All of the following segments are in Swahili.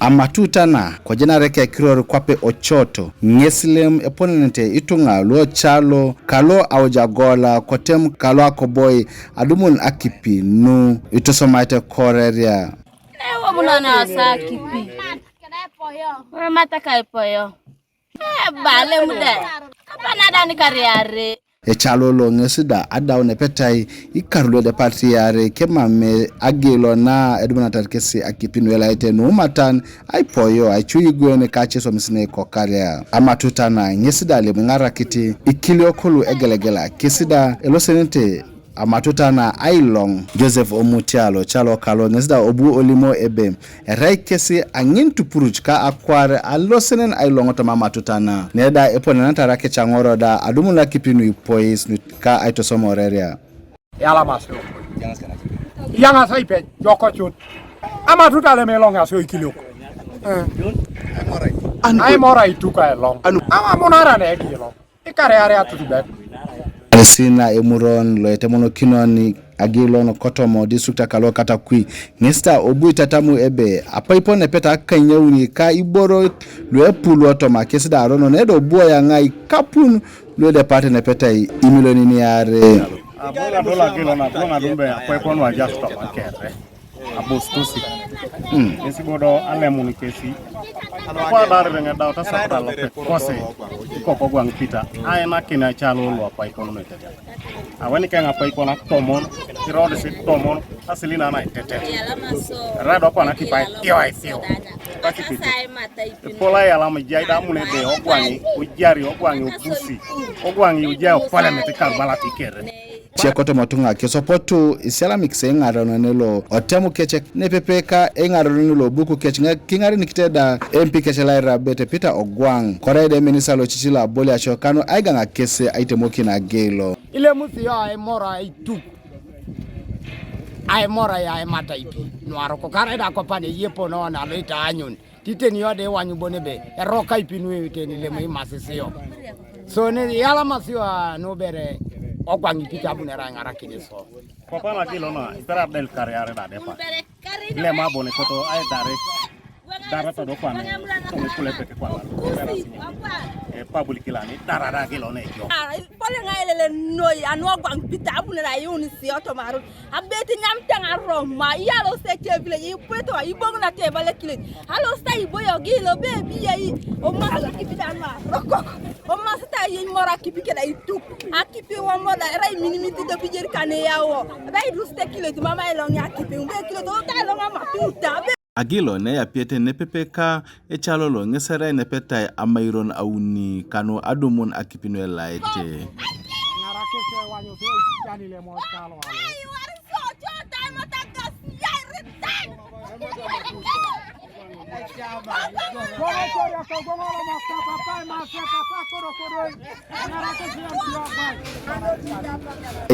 amatutana kwa jina reke kirori kwape ochoto nyesilem eponente Itunga luo chalo kalo aujagola kotem kalo Akoboi adumun Akipi nu itosomaite koreria ewa munana sa Akipi we mataka ipoyo bale mude kapanada ni kariare chalo lo ngesida adaw ne petai ikarulo de partiare kemame agilo na Adumutu kesi Akipi no Elaete no matan ai poyo ai chuyi gwene kache so misine kokaria amatutana ngesida le ngara kiti ikilio kulu egelegela kesida elosenente amatutana ailong Joseph Omutialo chalo kalo ngesida obu olimo ebe rai kesi angintu puruchka akware alosenen ailong to amatutana neda epona ntarake changoro da Adumutu Akipi no ipois ka aitosomo reria yala maso yanga saipe joko chut amatutale melonga so ikilio ai mora ituka long ama monara ne gilo ikare area tutube sina emuron lo etemono kinoni agilo no kotomo districta kalo katakui ngesta obu itatamu ebe apaipo ne peta kanyewuni ka iboro lo epulu otoma kesida arono nedo boya ngai kapun lo de parte ne peta imiloni ni are abola dola gilo na bonga dumbe apaipo no adjust to makere abostusi esi bodo alemuni kesi kwa darbe ngada ta sakta lo kose ko gwang pita ay makina chalo lo apaipo no tete awani kanga apaipo na tomon tirode si tomon asilina na tete rado kwa na kipai yo ai sio pola ya la mjaida mune de ogwangi ujari ogwangi upusi ogwangi ujao parliament karbala tikere Chiakoto matunga kesopotu isiala mikse ngaro nelo otemu keche nepepeka ngaro nelo buku keche kingari nikiteda MP keche laira bete Peter Ogwang korede minisa lo chichila boli achokano aiganga kese aitemoki na gelo ile musi ya emora itu aemora ya emata ipi nwaro ko kareda ko pane yepo no na leta anyun titeni yode wanyu bonebe eroka ipinu teni le mai masisio so ne yala masio no bere ogwangi pita bunera ngara kineso papa na kilo na istara del kariare da defa le ma bone koto ay dara to do kwana to kule peke kwa e public kilani dara kilo ne jo pole ngaile noy anu ogwang pita bunera yuni si otomaru abeti nyam tanga roma yalo se chevile ipeto ibong na tebale kile halo sai boyo gilo baby yi o mala kipita ma roko o masta yi mora kipike da itu Akipi wa moda rai minimiti do bijeri kane yawo rai ruste kile tu mama elong Akipi umbe kile do ta longa matuta agilo ne ya piete ne pepeka echalolo ngesere ne peta amairon auni kanu Adumutu Akipi no Elaete ngara kese wanyo so chani le mo chalo ai warso chota mataka yai ritan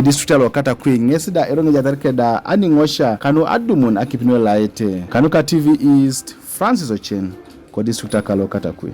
districta lo kata kui ngesida eronge jadarke da aningosha kanu Adumutu Akipi no Elaete kanu ka TV East Francis Ochen ko districta kalo kata kui